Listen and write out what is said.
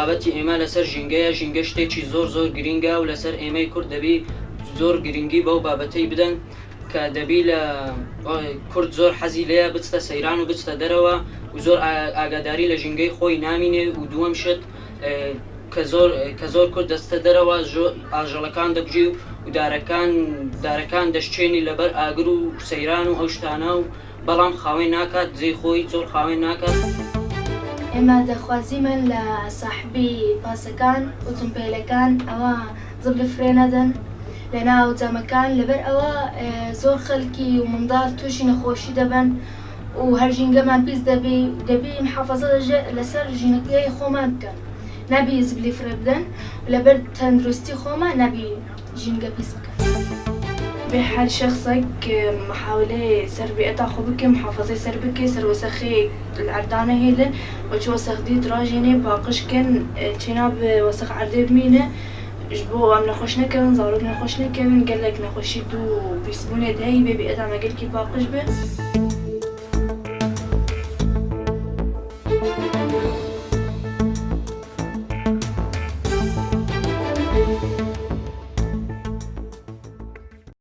بابەتی ئێمە لەسەر ژینگەیە ژینگە شتێکی زۆر گرینگە و لەسەر ئێمەی کورد دەبی زۆر گرنگی بەو بابەتەی بدەن کە دەبی لە کورد زۆر حەزی لەیە بچتە سەیران و بچتە دەرەوە و زۆر ئاگاداری لە ژینگەی خۆی نامینێ و دووەم شت کە زۆر کورد دەستە دەرەوە ئاژەڵەکان دەبژی و دارەکان دەشتێنی لەبەر ئاگر و سەیران و ئەو شتانە و بەڵام خاوێن ناکات جێی خۆی زۆر خاوێن ناکات. ئێمە دەخوازیمە لە ساحبی پاسەکان و جمپێلەکان ئەوە زب لە فرێ نەدەن لە ناو جەمەکان لەبەر ئەوە زۆر خەڵکی و منداڵ تووشی نەخۆشی دەبن و هەر ژینگەمان پیس دەبی محافەزە لەسەر ژینەکەی خۆمان بکەن نەبی زبلی فرێ بدەن و لەبەر تەندروستی خۆمان نەبی ژینگە پیس بکەن. بهر شخصك محاولة سر بيئة خبك محافظة سر بك سر وسخي العردانة هيلن وش وسخ دي تراجيني باقش كن تناب وسخ عردي بمينة جبو أم نخوشنا كمن زاروك نخوشنا كمن قال لك نخوشي دو بيسبوني دهي ببيئة ما قلكي باقش به.